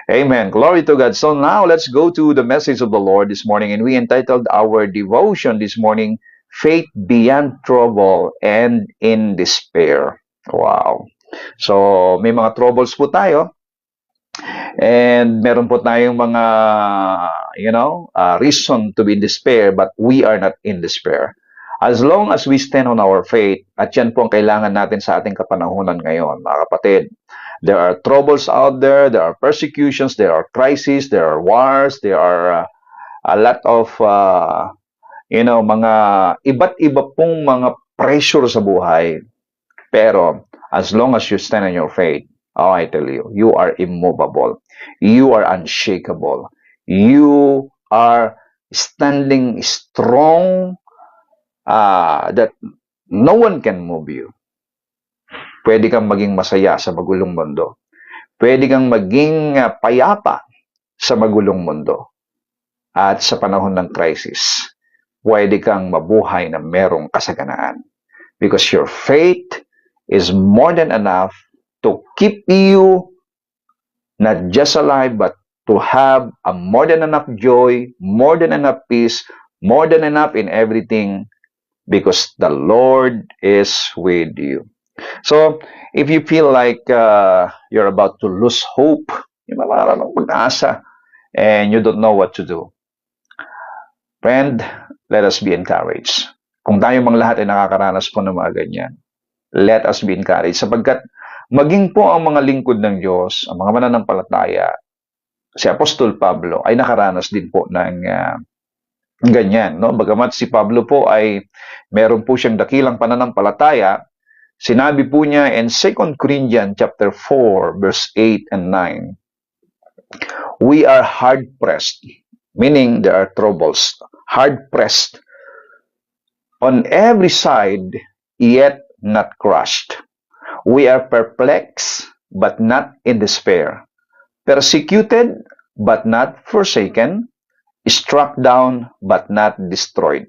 Amen. Glory to God. So now let's go to the message of the Lord this morning, and we entitled our devotion this morning, Faith Beyond Trouble and in Despair. Wow. So may mga troubles po tayo, and meron po tayong mga, reason to be in despair, but we are not in despair. As long as we stand on our faith, at yan po ang kailangan natin sa ating kapanahunan ngayon, mga kapatid. There are troubles out there are persecutions, there are crises, there are wars, there are a lot of, mga iba't iba pong mga pressure sa buhay. Pero, as long as you stand on your faith, oh, I tell you, you are immovable. You are unshakable. You are standing strong, that no one can move you. Pwede kang maging masaya sa magulong mundo. Pwede kang maging payapa sa magulong mundo. At sa panahon ng crisis, pwede kang mabuhay na merong kasaganaan. Because your faith is more than enough to keep you not just alive, but to have a more than enough joy, more than enough peace, more than enough in everything, because the Lord is with you. So, if you feel like you're about to lose hope, yung wala ng pag-asa, and you don't know what to do, friend, let us be encouraged. Kung tayo mang lahat ay nakakaranas po ng mga ganyan, let us be encouraged. Sapagkat maging po ang mga lingkod ng Diyos, ang mga mananampalataya, si Apostol Pablo ay nakaranas din po ng ganyan. No? Bagamat si Pablo po ay meron po siyang dakilang pananampalataya, sinabi po niya in 2 Corinthians chapter 4, verse 8 and 9, we are hard-pressed, meaning there are troubles, hard-pressed on every side, yet not crushed. We are perplexed, but not in despair. Persecuted, but not forsaken. Struck down, but not destroyed.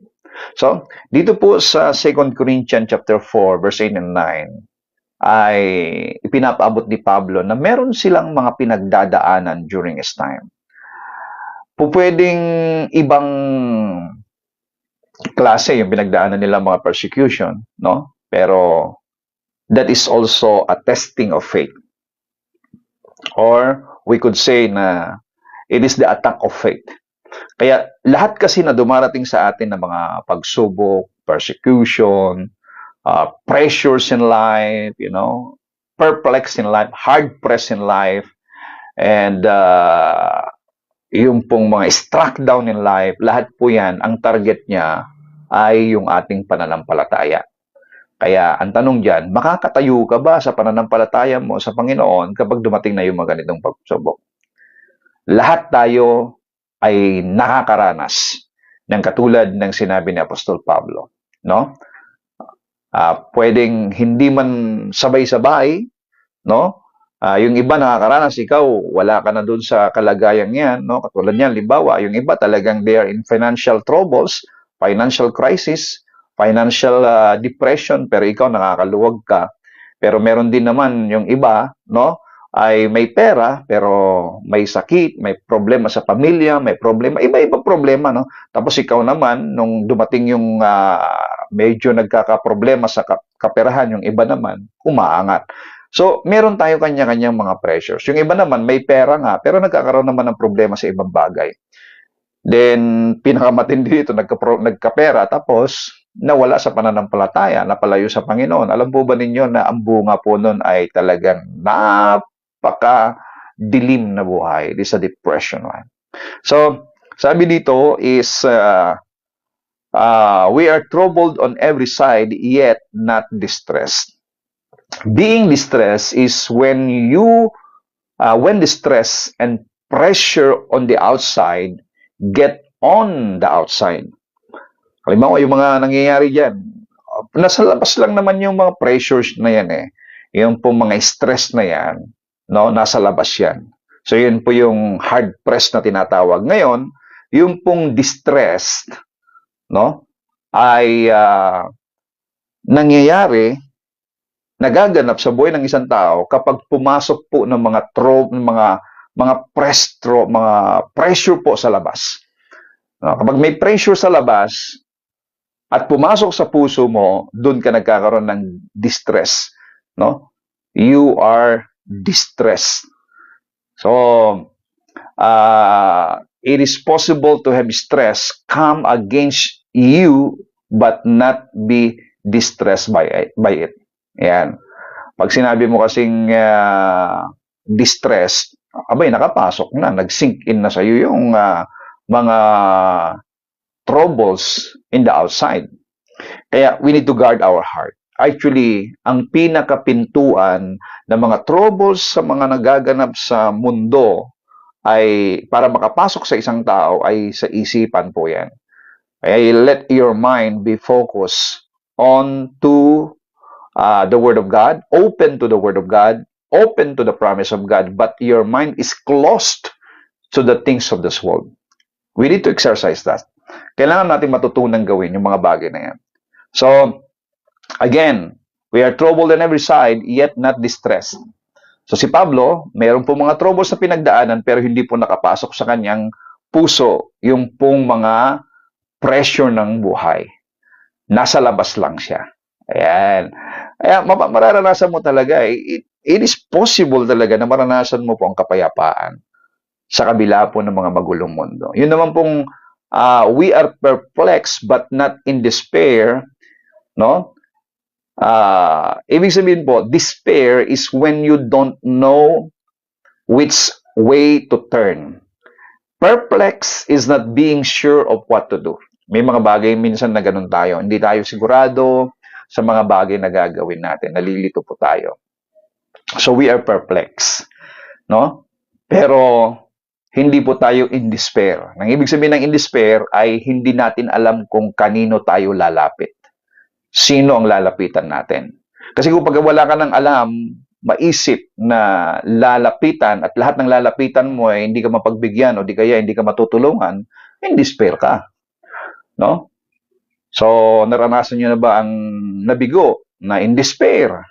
So, dito po sa 2 Corinthians chapter 4, verse 8 and 9, ay ipinapaabot ni Pablo na meron silang mga pinagdadaanan during his time. Pwedeng ibang klase yung pinagdaanan nila mga persecution, no? Pero that is also a testing of faith. Or we could say na it is the attack of faith. Kaya lahat kasi na dumarating sa atin ng mga pagsubok, persecution, pressures in life, perplexed in life, hard-pressed in life, and yung pong mga struck down in life, lahat po yan, ang target niya ay yung ating pananampalataya. Kaya ang tanong dyan, makakatayo ka ba sa pananampalataya mo sa Panginoon kapag dumating na yung mga ganitong pagsubok? Lahat tayo ay nakakaranas ng katulad ng sinabi ni Apostol Pablo, no? Pwedeng hindi man sabay-sabay, no? Yung iba nakakaranas, ikaw wala ka na doon sa kalagayan yan, no? Katulad niyan, limbawa, yung iba talagang they are in financial troubles, financial crisis, financial depression, pero ikaw nakakaluwag ka. Pero meron din naman yung iba, no? Ay may pera, pero may sakit, may problema sa pamilya, may problema, iba-iba problema, no? Tapos ikaw naman, nung dumating yung medyo nagkakaproblema sa kaperahan, yung iba naman, umaangat. So, meron tayo kanya-kanyang mga pressures. Yung iba naman, may pera nga, pero nagkakaroon naman ng problema sa ibang bagay. Then, pinakamatindi dito, nagkapera, tapos nawala sa pananampalataya, napalayo sa Panginoon. Alam po ba ninyo na ang bunga po nun ay talagang napaka-dilim na buhay. This is a depression one. So, sabi dito is, we are troubled on every side, yet not distressed. Being distressed is when when the stress and pressure on the outside get on the outside. Halimbawa, yung mga nangyayari dyan, nasa labas lang naman yung mga pressures na yan eh. Yung po mga stress na yan, no, nasa labas yan. So, yun po yung hard press na tinatawag. Ngayon, yung pong distressed, no, ay nangyayari, nagaganap sa buhay ng isang tao kapag pumasok po ng mga mga pressure po sa labas. No? Kapag may pressure sa labas at pumasok sa puso mo, doon ka nagkakaroon ng distress. No? You are distressed. So, it is possible to have stress come against you but not be distressed by it. Yan. Pag sinabi mo kasing distressed, abay, nakapasok na, nag-sink in na sa'yo yung mga troubles in the outside. Kaya we need to guard our heart. Actually, ang pinakapintuan ng mga troubles sa mga nagaganap sa mundo ay para makapasok sa isang tao ay sa isipan po yan. Kaya let your mind be focused on to the Word of God, open to the Word of God, open to the promise of God, but your mind is closed to the things of this world. We need to exercise that. Kailangan natin matutunan gawin yung mga bagay na yan. So, again, we are troubled on every side, yet not distressed. So si Pablo, mayroon po mga troubles na pinagdaanan pero hindi po nakapasok sa kanyang puso yung pong mga pressure ng buhay. Nasa labas lang siya. Ayan. Kaya mararanasan mo talaga, it is possible talaga na maranasan mo po ang kapayapaan sa kabila po ng mga magulong mundo. Yun naman pong we are perplexed but not in despair, no? Ibig sabihin po, despair is when you don't know which way to turn. Perplex is not being sure of what to do. May mga bagay minsan na ganun tayo. Hindi tayo sigurado sa mga bagay na gagawin natin. Nalilito po tayo. So we are perplexed, no? Pero hindi po tayo in despair. Ang ibig sabihin ng in despair ay hindi natin alam kung kanino tayo lalapit. Sino ang lalapitan natin? Kasi kung pag wala ka ng alam, maisip na lalapitan at lahat ng lalapitan mo ay hindi ka mapagbigyan o di kaya hindi ka matutulungan, in despair ka. No? So, naranasan nyo na ba ang nabigo na in despair?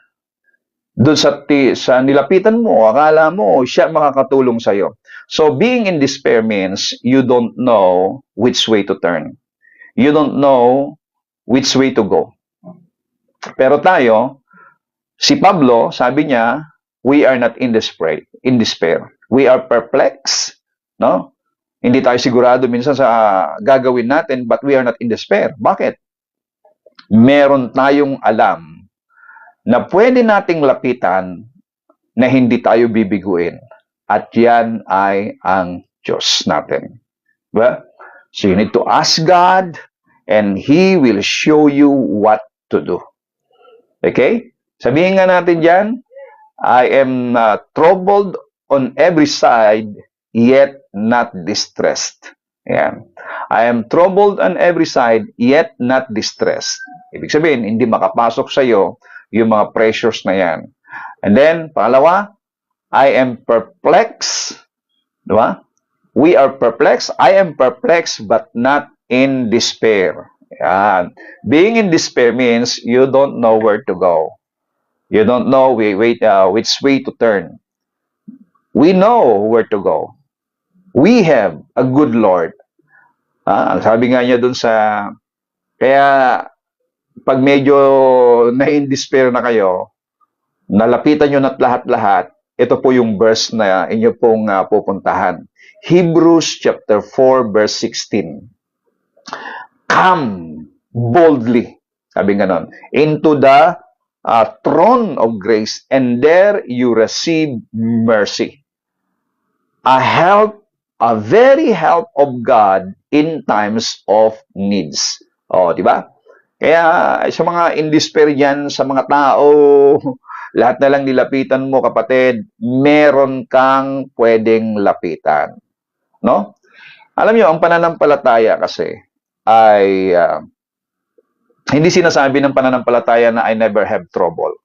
Doon sa nilapitan mo, akala mo siya makakatulong sa'yo. So, being in despair means you don't know which way to turn. You don't know which way to go. Pero tayo, si Pablo, sabi niya, we are not in despair. We are perplexed, no? Hindi tayo sigurado minsan sa gagawin natin, but we are not in despair. Bakit? Meron tayong alam na pwede nating lapitan na hindi tayo bibiguin. At yan ay ang Diyos natin. Well, so you need to ask God and He will show you what to do. Okay? Sabihin nga natin dyan, I am troubled on every side, yet not distressed. Ayan. I am troubled on every side, yet not distressed. Ibig sabihin, hindi makapasok sa iyo yung mga pressures na yan. And then, pangalawa, I am perplexed. Diba? We are perplexed. I am perplexed, but not in despair. Ayan. Being in despair means you don't know where to go. You don't know which way to turn. We know where to go. We have a good Lord. Sabi nga niya dun sa... Kaya, pag medyo na-in-despair na kayo, nalapitan nyo na't lahat-lahat, ito po yung verse na inyo pong pupuntahan. Hebrews chapter 4, verse 16. Come boldly, sabi nga nun, into the throne of grace, and there you receive mercy. A very help of God in times of needs. O, di ba? Kaya sa mga in despair yan, sa mga tao, lahat na lang nilapitan mo, kapatid, meron kang pwedeng lapitan. No? Alam niyo, ang pananampalataya kasi ay hindi sinasabi ng pananampalataya na I never have trouble.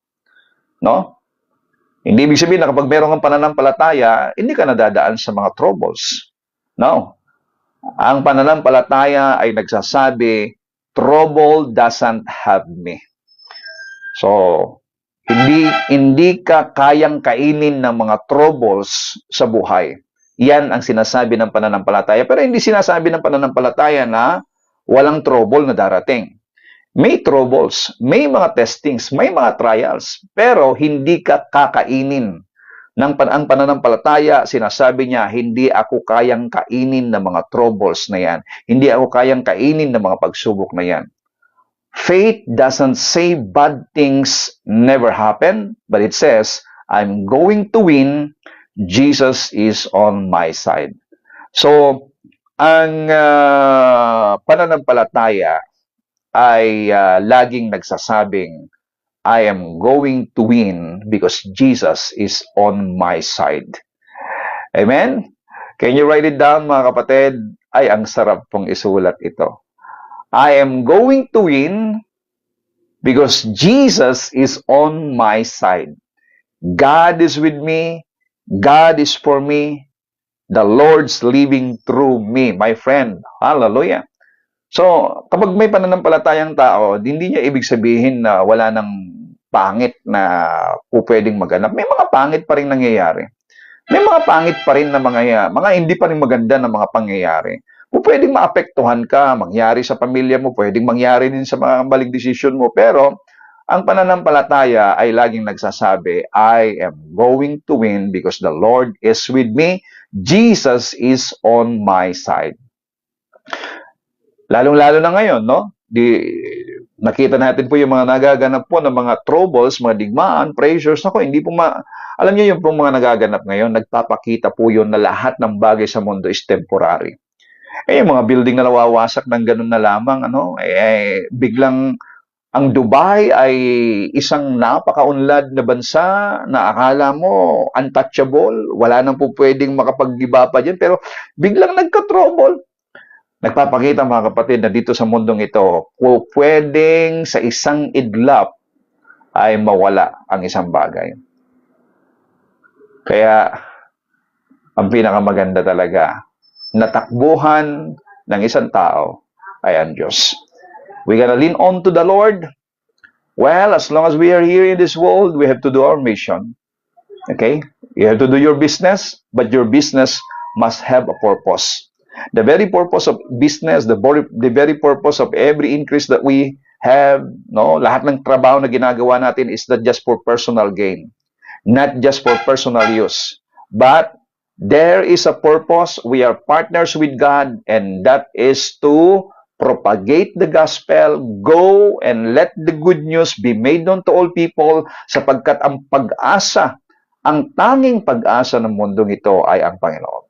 No? Hindi ibig sabihin na kapag meron kang pananampalataya, hindi ka nadadaan sa mga troubles. No. Ang pananampalataya ay nagsasabi, trouble doesn't have me. So, hindi ka kayang kainin ng mga troubles sa buhay. Yan ang sinasabi ng pananampalataya. Pero hindi sinasabi ng pananampalataya na walang trouble na darating. May troubles, may mga testings, may mga trials, pero hindi ka kakainin ang pananampalataya. Sinasabi niya, hindi ako kayang kainin ng mga troubles na yan. Hindi ako kayang kainin ng mga pagsubok na yan. Faith doesn't say bad things never happen, but it says, I'm going to win. Jesus is on my side. So, ang pananampalataya ay laging nagsasabing, I am going to win because Jesus is on my side. Amen? Can you write it down, mga kapatid? Ay, ang sarap pong isulat ito. I am going to win because Jesus is on my side. God is with me. God is for me. The Lord's living through me, my friend. Hallelujah. So, kapag may pananampalatayang tao, hindi niya ibig sabihin na wala nang pangit na pwedeng maganap. May mga pangit pa rin nangyayari. May mga pangit pa rin na mga hindi pa rin maganda na mga pangyayari. Pwedeng maapektuhan ka, mangyari sa pamilya mo, pwedeng mangyari din sa mga maling desisyon mo, pero ang pananampalataya ay laging nagsasabi, I am going to win because the Lord is with me. Jesus is on my side. Lalong-lalo na ngayon, no? Nakita natin po yung mga nagaganap po ng mga troubles, mga digmaan, pressures. Ako, hindi po alam niyo yung pong mga nagaganap ngayon, nagpapakita po yun na lahat ng bagay sa mundo is temporary. Yung mga building na nawawasak ng ganun na lamang, biglang ang Dubai ay isang napakaunlad na bansa na akala mo untouchable, wala nang po pwedeng makapag-iba pa dyan, pero biglang nagka-trouble. Nagpapakita, mga kapatid, na dito sa mundong ito, pwedeng sa isang idlap ay mawala ang isang bagay. Kaya, ang pinakamaganda talaga, natakbuhan ng isang tao ay ang Diyos. We gotta lean on to the Lord. Well, as long as we are here in this world, we have to do our mission. Okay? You have to do your business, but your business must have a purpose. The very purpose of business, the very purpose of every increase that we have, no, lahat ng trabaho na ginagawa natin is not just for personal gain, not just for personal use, but there is a purpose. We are partners with God, and that is to propagate the gospel, go and let the good news be made known to all people, sapagkat ang pag-asa, ang tanging pag-asa ng mundong ito ay ang Panginoon.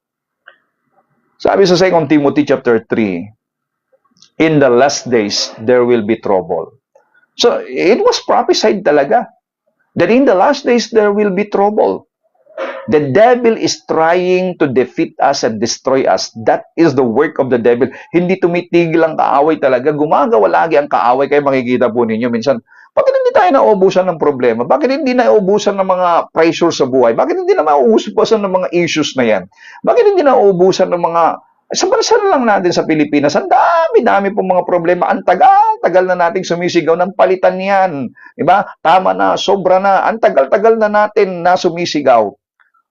Sabi sa 2 Timothy chapter 3, in the last days, there will be trouble. So, it was prophesied talaga that in the last days, there will be trouble. The devil is trying to defeat us and destroy us. That is the work of the devil. Hindi tumitigil ang kaaway talaga. Gumagawa lagi ang kaaway. Kaya makikita po ninyo minsan, bakit hindi tayo nauubusan ng problema? Bakit hindi nauubusan ng mga pressure sa buhay? Bakit hindi na nauubusan ng mga issues na yan? Bakit hindi nauubusan ng mga... Sa bansa lang natin sa Pilipinas, ang dami-dami pong mga problema. Ang tagal na nating sumisigaw ng palitan yan. Diba? Tama na, sobra na. Ang tagal-tagal na natin na sumisigaw.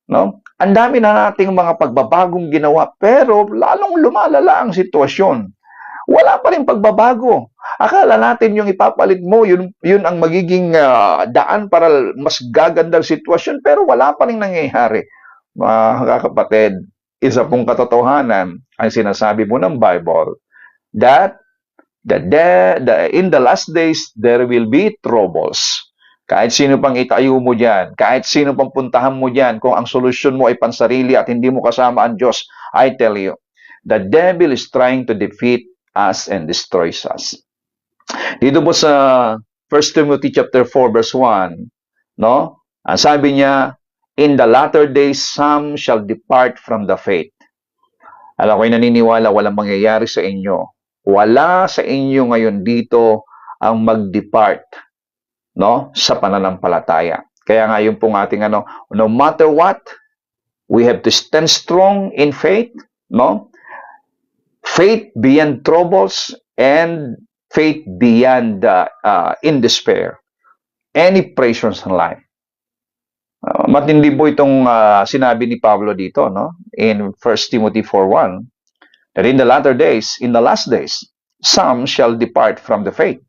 No? Ang dami na nating mga pagbabagong ginawa, pero lalong lumalala ang sitwasyon. Wala pa rin pagbabago. Akala natin yung ipapalit mo, yun ang magiging daan para mas gagandang sitwasyon, pero wala pa rin nangyayari. Mga kapatid, isa pong katotohanan ang sinasabi mo ng Bible that in the last days there will be troubles. Kahit sino pang itayo mo dyan, kahit sino pang puntahan mo dyan, kung ang solusyon mo ay pansarili at hindi mo kasama ang Diyos, I tell you, the devil is trying to defeat us and destroys us. Dito po sa 1 Timothy chapter 4 verse 1, no? Ang sabi niya, in the latter days, some shall depart from the faith. Alam ko'y naniniwala, walang mangyayari sa inyo. Wala sa inyo ngayon dito ang mag-depart, no, sa pananampalataya. Kaya nga yung pong ating no matter what, we have to stand strong in faith, no? Faith beyond troubles and faith beyond in despair. Any pressures in life. Matindi po itong sinabi ni Pablo dito, no? In 1 Timothy 4:1, that in the latter days, in the last days, some shall depart from the faith.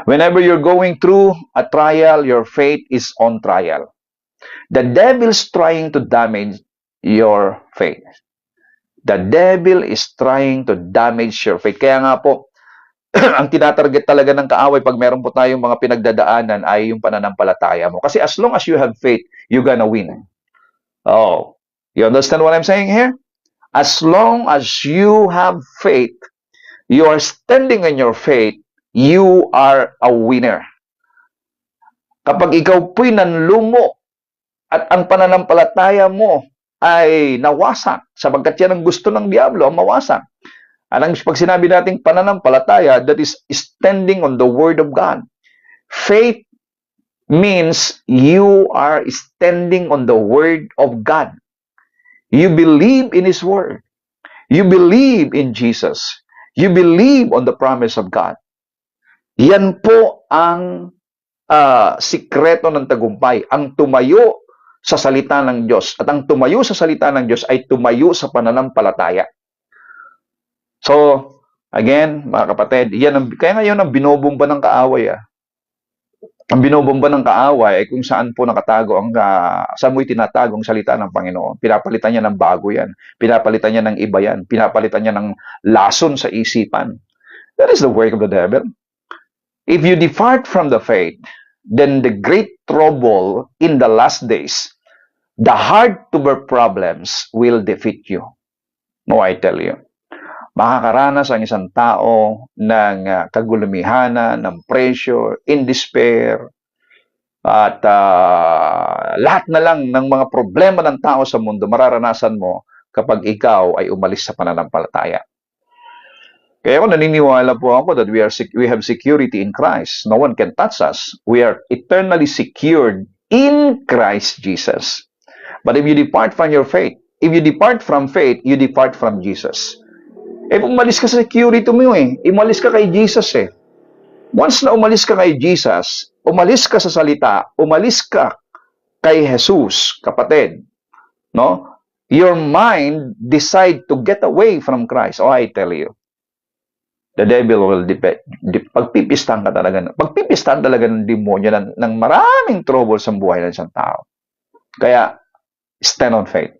Whenever you're going through a trial, your faith is on trial. The devil's trying to damage your faith. The devil is trying to damage your faith. Kaya nga po, ang tinatarget talaga ng kaaway pag meron po tayong mga pinagdadaanan ay yung pananampalataya mo. Kasi as long as you have faith, you're gonna win. Oh, you understand what I'm saying here? As long as you have faith, you are standing in your faith, you are a winner. Kapag ikaw po'y nanlumo at ang pananampalataya mo ay nawasak, sapagkat yan ang gusto ng diablo, ang mawasak. Anong pag sinabi nating pananampalataya, that is standing on the Word of God. Faith means you are standing on the Word of God. You believe in His Word. You believe in Jesus. You believe on the promise of God. Yan po ang sikreto ng tagumpay, ang tumayo sa salita ng Diyos. At ang tumayo sa salita ng Diyos ay tumayo sa pananampalataya. So, again, mga kapatid, kaya ngayon ang binobomba ng kaaway. Ang binobomba ng kaaway ay kung saan po nakatago saan mo'y tinatago ang salita ng Panginoon. Pinapalitan niya ng bago yan. Pinapalitan niya ng iba yan. Pinapalitan niya ng lason sa isipan. That is the work of the devil. If you depart from the faith, then the great trouble in the last days, the hard to bear problems will defeat you. No, I tell you. Makakaranas ang isang tao ng kagulumihanan, ng pressure, in despair, at lahat na lang ng mga problema ng tao sa mundo, mararanasan mo kapag ikaw ay umalis sa pananampalataya. Kaya ako naniniwala po ako that we have security in Christ. No one can touch us. We are eternally secured in Christ Jesus. But if you depart from your faith, if you depart from faith, you depart from Jesus. Umalis ka sa security mo umalis ka kay Jesus Once na umalis ka kay Jesus, umalis ka sa salita, umalis ka kay Jesus, kapatid, no? Your mind decide to get away from Christ. Oh, I tell you, the devil will pagpipistahan talaga ng demonyo ng maraming trouble sa buhay ng isang tao. Kaya, stand on faith.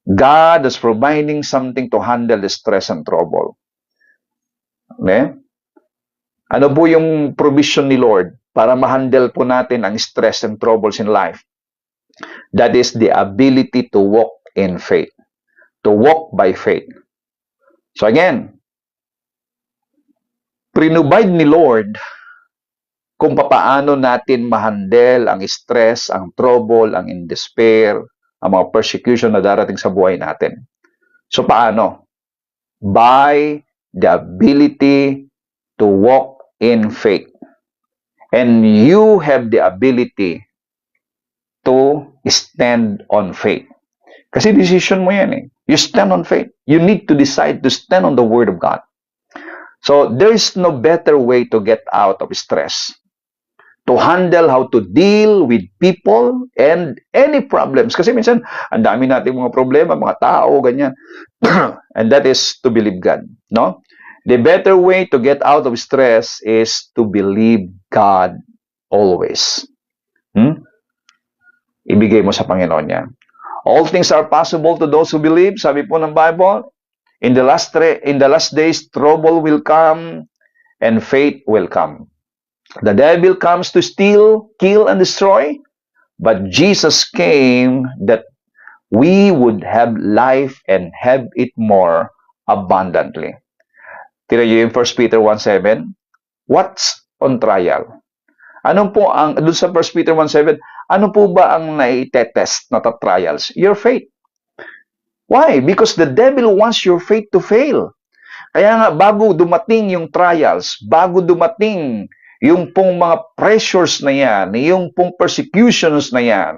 God is providing something to handle the stress and trouble. Okay? Ano po yung provision ni Lord para ma-handle po natin ang stress and troubles in life? That is the ability to walk in faith. To walk by faith. So again, prinubide ni Lord kung papaano natin ma-handle ang stress, ang trouble, ang in despair, ang mga persecution na darating sa buhay natin. So paano? By the ability to walk in faith. And you have the ability to stand on faith. Kasi decision mo yan You stand on faith. You need to decide to stand on the Word of God. So there is no better way to get out of stress. To handle how to deal with people and any problems. Kasi minsan, ang dami nating mga problema, mga tao, ganyan. And that is to believe God, no? The better way to get out of stress is to believe God always. Ibigay mo sa Panginoon yan. All things are possible to those who believe. Sabi po ng Bible, in the last days, trouble will come and faith will come. The devil comes to steal, kill, and destroy, but Jesus came that we would have life and have it more abundantly. Tira niyo yung 1 Peter 1:7. What's on trial? Ano po doon sa 1 Peter 1:7, ano po ba ang naitetest na trials? Your faith. Why? Because the devil wants your faith to fail. Kaya nga, bago dumating yung trials, bago dumating yung pong mga pressures na yan, yung pong persecutions na yan,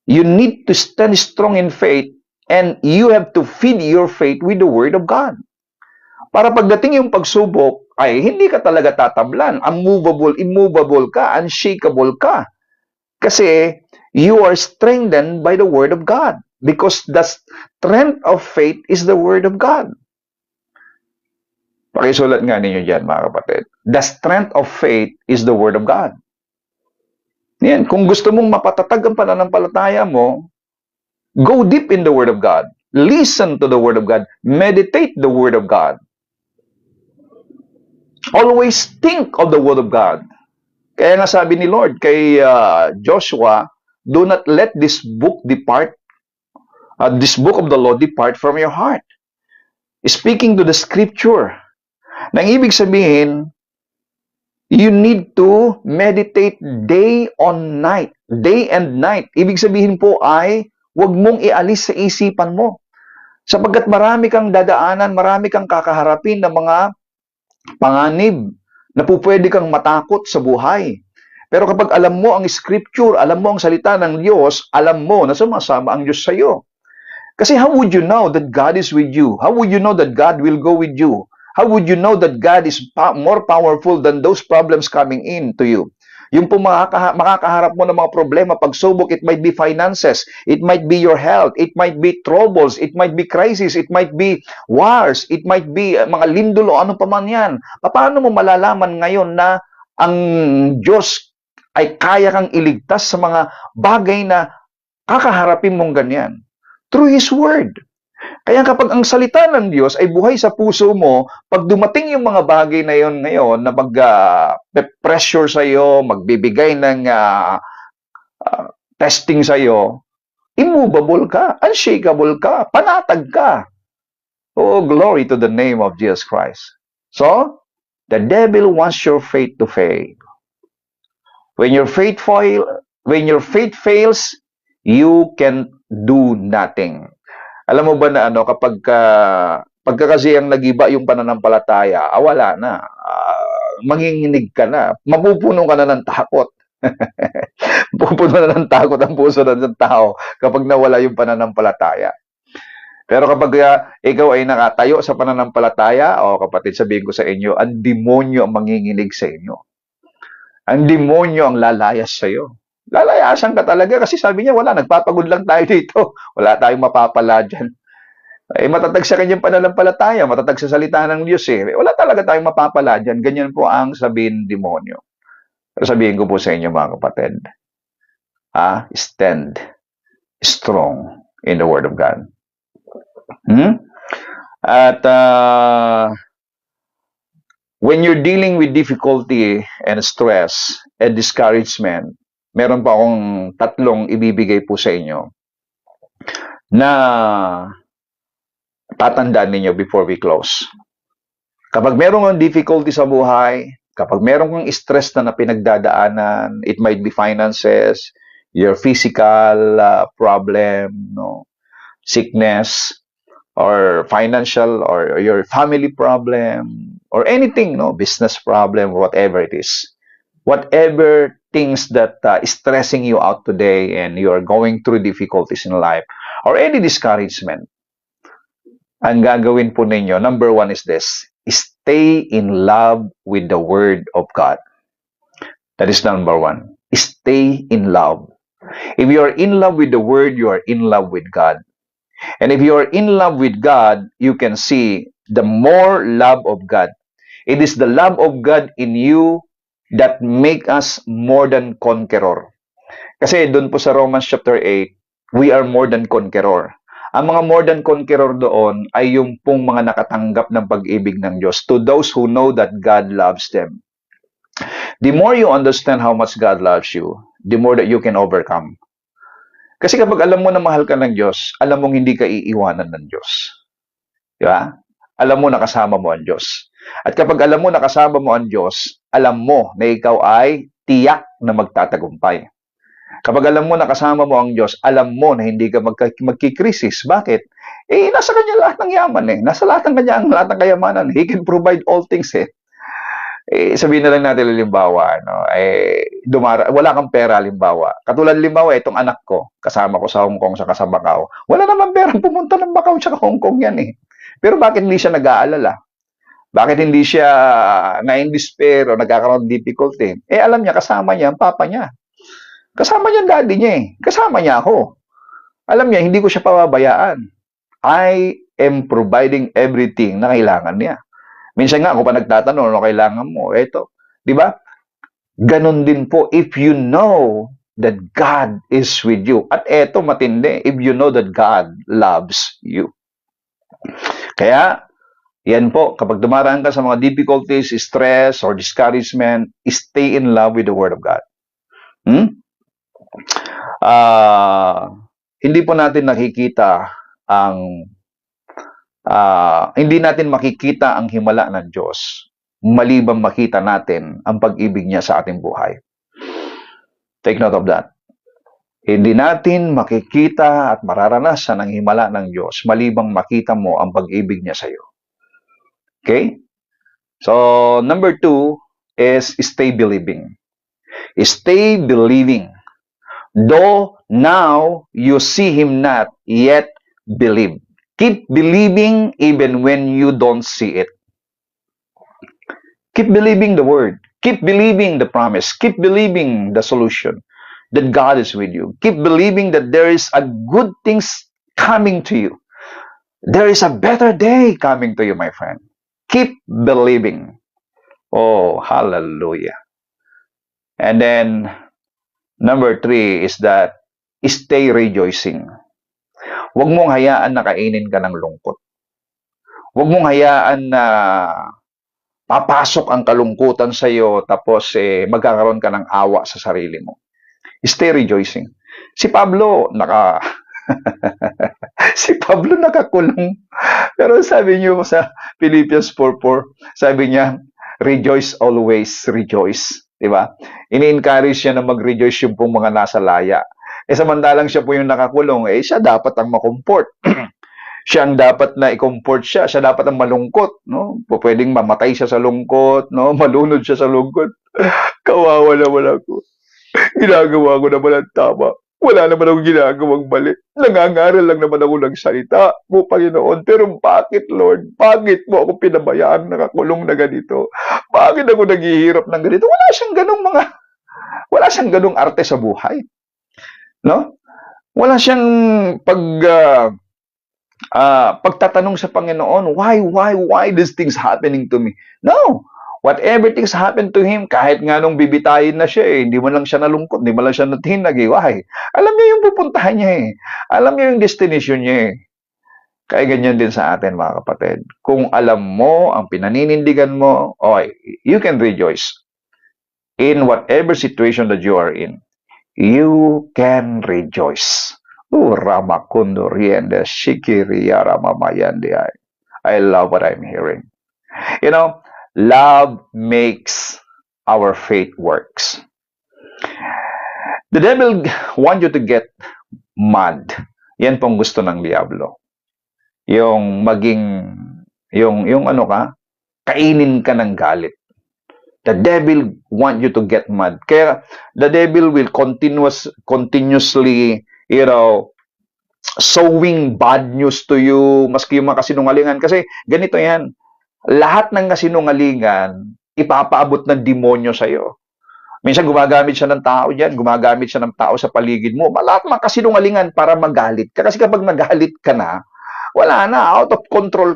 you need to stand strong in faith and you have to feed your faith with the Word of God. Para pagdating yung pagsubok, ay hindi ka talaga tatablan. Unmovable, immovable ka, unshakable ka. Kasi you are strengthened by the Word of God. Because the strength of faith is the Word of God. Pakisulat nga ninyo dyan, mga kapatid. The strength of faith is the Word of God. Yan, kung gusto mong mapatatag ang pananampalataya mo, go deep in the Word of God. Listen to the Word of God. Meditate the Word of God. Always think of the Word of God. Kaya nga sabi ni Lord kay Joshua, do not let this book of the law depart from your heart. Speaking to the scripture. Nang ibig sabihin, you need to meditate day and night. Ibig sabihin po ay, huwag mong ialis sa isipan mo. Sapagkat marami kang dadaanan, marami kang kakaharapin ng mga panganib na pwede kang matakot sa buhay. Pero kapag alam mo ang scripture, alam mo ang salita ng Diyos, alam mo na sumasama ang Diyos sa iyo. Kasi how would you know that God is with you? How would you know that God will go with you? How would you know that God is more powerful than those problems coming in to you? Yung po makakaharap mo ng mga problema, pagsubok, it might be finances, it might be your health, it might be troubles, it might be crisis, it might be wars, it might be mga lindol o ano pa man yan. Paano mo malalaman ngayon na ang Diyos ay kaya kang iligtas sa mga bagay na kakaharapin mong ganyan? Through His Word. Kaya kapag ang salita ng Diyos ay buhay sa puso mo, pag dumating yung mga bagay na yon ngayon na mag-pressure sa iyo, magbibigay ng testing sa iyo, immovable ka, unshakable ka, panatag ka. Oh, glory to the name of Jesus Christ. So, the devil wants your faith to fail. When your faith fails, you can do nothing. Alam mo ba na pagka kasi ang nagiba yung pananampalataya, wala na. Manginginig ka na. Mapupuno ka na ng takot. Pupuno na ng takot ang puso ng tao kapag nawala yung pananampalataya. Pero kapag ikaw ay nakatayo sa pananampalataya, kapatid, sabihin ko sa inyo, ang demonyo ang manginginig sa inyo. Ang demonyo ang lalayas sa iyo. Lalayasan ka talaga kasi sabi niya, wala, nagpapagod lang tayo dito. Wala tayong mapapala dyan. Matatag sa kanyang pananampalataya, matatag sa salita ng Diyos Wala talaga tayong mapapala dyan. Ganyan po ang sabihin demonyo. Pero sabihin ko po sa inyo mga kapatid, stand strong in the Word of God. At when you're dealing with difficulty and stress and discouragement, meron pa akong 3 ibibigay po sa inyo na tatandaan ninyo before we close. Kapag meron kang difficulty sa buhay, kapag meron kang stress na pinagdadaanan, it might be finances, your physical problem, sickness, or financial, or your family problem, or anything, business problem, whatever it is. Whatever things that is stressing you out today and you are going through difficulties in life or any discouragement, ang gagawin po ninyo, number 1 is this: stay in love with the Word of God. That is number 1. Stay in love. If you are in love with the Word, you are in love with God. And if you are in love with God, you can see the more love of God. It is the love of God in you that make us more than conqueror. Kasi doon po sa Romans chapter 8, we are more than conqueror. Ang mga more than conqueror doon ay yung pong mga nakatanggap ng pag-ibig ng Diyos, to those who know that God loves them. The more you understand how much God loves you, the more that you can overcome. Kasi kapag alam mo na mahal ka ng Diyos, alam mong hindi ka iiwanan ng Diyos. Di ba? Alam mo na kasama mo ang Diyos. At kapag alam mo na kasama mo ang Diyos, alam mo na ikaw ay tiyak na magtatagumpay. Kapag alam mo na kasama mo ang Diyos, alam mo na hindi ka magkikrisis. Bakit? Nasa kanya lahat ng yaman Nasa lahat ng kanya ang lahat ng kayamanan. He can provide all things sabihin na lang natin halimbawa, wala kang pera halimbawa. Katulad halimbawa, itong anak ko, kasama ko sa Hong Kong saka sa Macau. Wala naman perang pumunta ng Macau saka Hong Kong yan Pero bakit hindi siya nag-aalala? Bakit hindi siya na-in-despair o nagkakaroon ng difficulty? Alam niya, kasama niya ang papa niya. Kasama niya ang daddy niya eh. Kasama niya ako. Alam niya, hindi ko siya pababayaan. I am providing everything na kailangan niya. Minsan nga, ako pa nagtatanong, ano kailangan mo? Eto. Di ba? Ganon din po, if you know that God is with you. At eto, matindi, if you know that God loves you. Kaya, yan po, kapag dumaraan ka sa mga difficulties, stress, or discouragement, stay in love with the Word of God. Hindi po natin nakikita ang hindi natin makikita ang himala ng Diyos malibang makita natin ang pag-ibig niya sa ating buhay. Take note of that. Hindi natin makikita at mararanasan ang himala ng Diyos malibang makita mo ang pag-ibig niya sa iyo. Okay? So, number 2 is stay believing. Stay believing. Though now you see Him not, yet believe. Keep believing even when you don't see it. Keep believing the Word. Keep believing the promise. Keep believing the solution that God is with you. Keep believing that there is a good things coming to you. There is a better day coming to you, my friend. Keep believing. Oh, hallelujah. And then, number 3 is that stay rejoicing. Huwag mong hayaan na kainin ka ng lungkot. Huwag mong hayaan na papasok ang kalungkutan sa iyo tapos magkakaroon ka ng awa sa sarili mo. Stay rejoicing. Si Pablo si Pablo nakakulong. Pero sabi niyo sa Philippians 4:4, sabi niya, rejoice always, rejoice. Diba? Ini-encourage siya na mag-rejoice yung pong mga nasa laya. Samantalang siya po yung nakakulong, siya dapat ang makomfort. Siya ang dapat na i-comfort siya. Siya dapat ang malungkot. No? Pwedeng mamatay siya sa lungkot. No? Malunod siya sa lungkot. Kawawa naman ako. Ginagawa ko naman ang tama. Wala naman akong ginagawang mali. Nangangaral lang naman ako ng salita mo, Panginoon. Pero bakit, Lord? Bakit mo ako pinabayaan nakakulong na ganito? Bakit ako naghihirap ng ganito? Wala siyang ganong arte sa buhay. No? Wala siyang pagtatanong sa Panginoon, why these things happening to me? No. Whatever things happen to him, kahit nga nung bibitayin na siya hindi man lang siya nalungkot, hindi man lang siya natinag why? Alam niya yung pupuntahan niya Alam niya yung destination niya Kaya ganyan din sa atin, mga kapatid. Kung alam mo ang pinaninindigan mo, you can rejoice in whatever situation that you are in. You can rejoice. Ramakundo riende shikiriya ramamayandi. I love what I'm hearing. You know, love makes our faith works. The devil want you to get mad. Yan pong gusto ng diablo. Yung kainin ka ng galit. The devil want you to get mad. Kaya the devil will continuously, sowing bad news to you, maski yung mga kasinungalingan. Kasi ganito yan, lahat ng kasinungalingan, ipapaabot ng demonyo sa'yo. Minsan gumagamit siya ng tao dyan, gumagamit siya ng tao sa paligid mo. Lahat ng kasinungalingan para magalit ka. Kasi kapag magalit ka na, wala na, out of control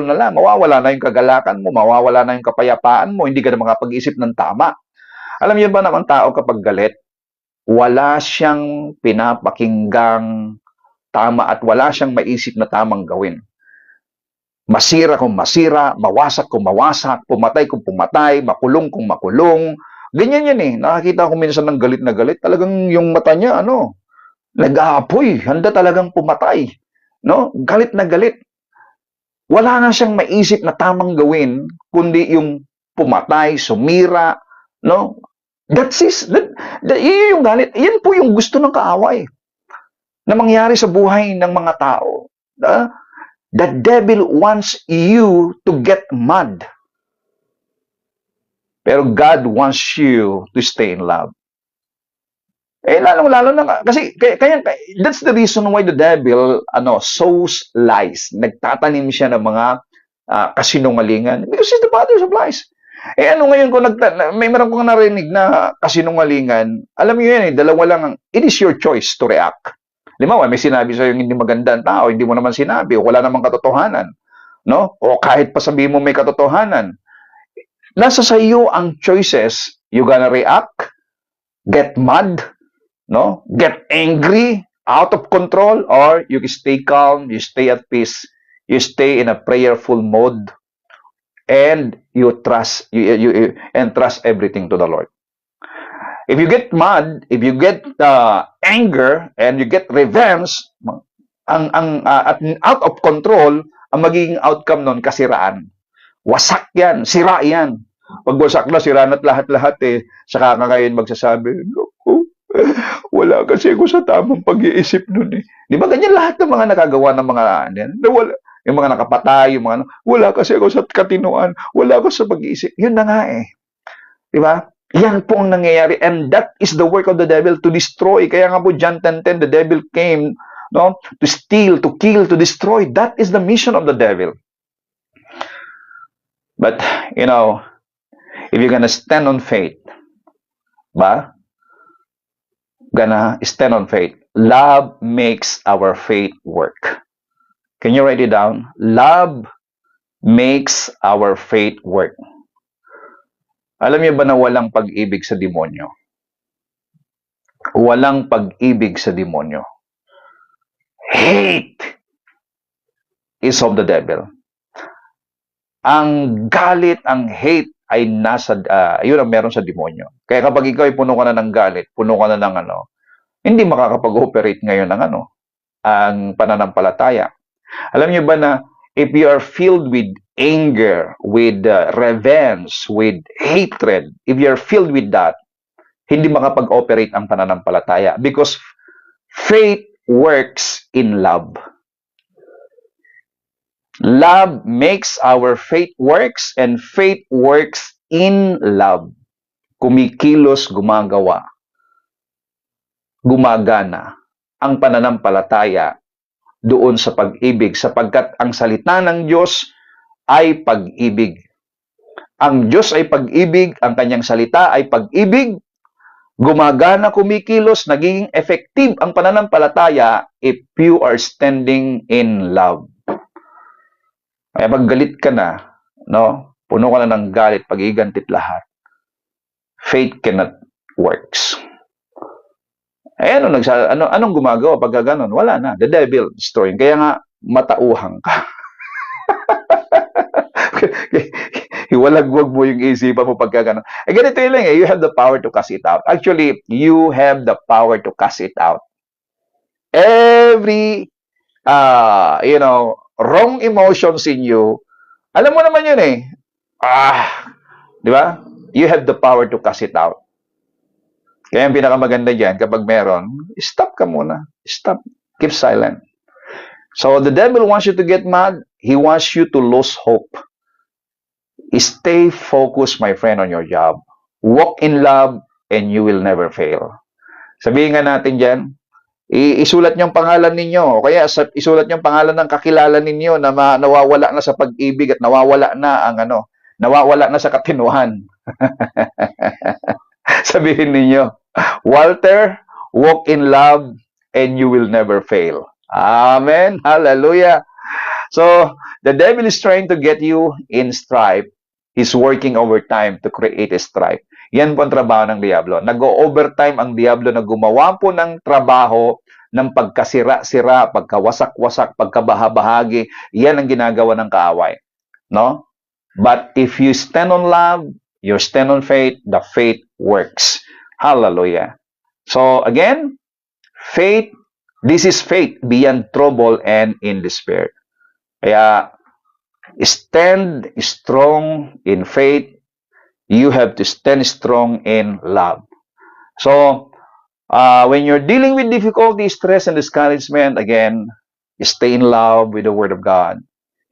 na lang. Mawawala na yung kagalakan mo, mawawala na yung kapayapaan mo, hindi ka na makapag-isip ng tama. Alam niyo ba naman tao kapag galit, wala siyang pinapakinggang tama at wala siyang maisip na tamang gawin. Masira kung masira, mawasak kung mawasak, pumatay kung pumatay, makulong kung makulong. Ganyan yan Nakakita ko minsan ng galit na galit. Talagang yung mata niya, nag-aapoy. Handa talagang pumatay. No? Galit na galit. Wala na siyang maisip na tamang gawin, kundi yung pumatay, sumira. No? Yun yung galit. Yan po yung gusto ng kaaway na mangyari sa buhay ng mga tao. The devil wants you to get mad. Pero God wants you to stay in love. Lalong-lalo na kasi kaya that's the reason why the devil sows lies. Nagtatanim siya ng mga kasinungalingan because he's the father of lies. Eh ano ngayon kung may meron kong narinig na kasinungalingan, alam niyo yan eh, dalawa lang it is your choice to react. Halimbawa, may sinabi sa'yo hindi maganda ang tao, hindi mo naman sinabi, o wala namang katotohanan, no? O kahit pa sabihin mo may katotohanan, nasa sa iyo ang choices. You gonna react, get mad, no? Get angry, out of control, or you stay calm, you stay at peace, you stay in a prayerful mode, and you trust and trust everything to the Lord. If you get mad, if you get anger and you get revenge, at out of control, ang magiging outcome nun kasiraan. Wasak yan, sira yan. Pag wasak na, sira na't lahat-lahat eh. Saka ka ngayon magsasabi, "Naku, wala kasi ako sa tamang pag-iisip nun eh." Di ba ganyan lahat ng mga nakagawa ng mga nawala, yung mga nakapatay, yung mga wala kasi ako sa katinuan, wala ako sa pag-iisip. Yun na nga eh. Di ba? Yan po ang nangyayari, and that is the work of the devil, to destroy. Kaya nga po John 10:10, the devil came, no, to steal, to kill, to destroy. That is the mission of the devil. But you know, if you're gonna stand on faith, gonna stand on faith, love makes our faith work. Can you write it down? Love makes our faith work. Alam niyo ba na walang pag-ibig sa demonyo? Walang pag-ibig sa demonyo. Hate is of the devil. Ang galit, ang hate ay nasa, yun ang meron sa demonyo. Kaya kapag ikaw ay puno ka na ng galit, puno ka na ng hindi makakapag-operate ngayon ng ang pananampalataya. Alam niyo ba na if you are filled with anger, with revenge, with hatred, if you are filled with that, hindi makapag-operate ang pananampalataya because faith works in love. Love makes our faith works, and faith works in love. Kumikilos, gumagawa, gumagana ang pananampalataya doon sa pag-ibig, sapagkat ang salita ng Diyos ay pag-ibig. Ang Diyos ay pag-ibig, ang kanyang salita ay pag-ibig, gumagana, kumikilos, nagiging effective ang pananampalataya if you are standing in love. Kaya pag galit ka na, no, puno ka na ng galit, pag-igantit lahat, faith cannot works. Eh, anong gumagawa pag gano'n? Wala na. The devil destroying. Kaya nga, matauhang ka. Hiwalagwag mo yung isipan mo pagka gano'n. Eh, ganito yun lang eh. You have the power to cast it out. Actually, you have the power to cast it out. Every, wrong emotions in you, alam mo naman yun eh. Di ba? You have the power to cast it out. Kaya ang pinakamaganda dyan, kapag meron, stop ka muna. Stop. Keep silent. So, the devil wants you to get mad. He wants you to lose hope. Stay focused, my friend, on your job. Walk in love, and you will never fail. Sabihin nga natin dyan, isulat niyo ang pangalan ninyo, o kaya isulat niyo ang pangalan ng kakilala ninyo na nawawala na sa pag-ibig at nawawala na ang nawawala na sa katinuan. Sabihin ninyo, Walter, walk in love and you will never fail. Amen. Hallelujah. So, the devil is trying to get you in strife. He's working overtime to create a strife. Yan po ang trabaho ng Diablo. Nag-overtime ang Diablo na gumawa po ng trabaho ng pagkasira-sira, pagkawasak-wasak, pagkabahabahagi. Yan ang ginagawa ng kaaway. No? But if you stand on love, you stand on faith, the faith works. Hallelujah. So again, faith, this is faith beyond trouble and in despair. Kaya, stand strong in faith. You have to stand strong in love. So, when you're dealing with difficulty, stress, and discouragement, again, stay in love with the Word of God.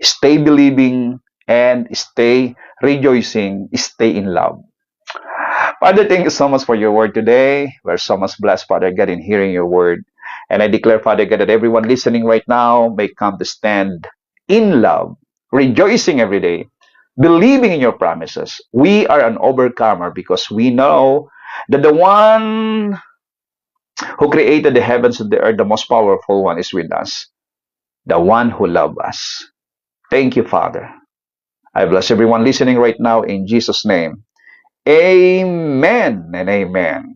Stay believing and stay rejoicing. Stay in love. Father, thank you so much for your word today. We're so much blessed, Father God, in hearing your word. And I declare, Father God, that everyone listening right now may come to stand in love, rejoicing every day, believing in your promises. We are an overcomer because we know that the one who created the heavens and the earth, the most powerful one, is with us, the one who loved us. Thank you, Father. I bless everyone listening right now in Jesus' name. Amen and amen.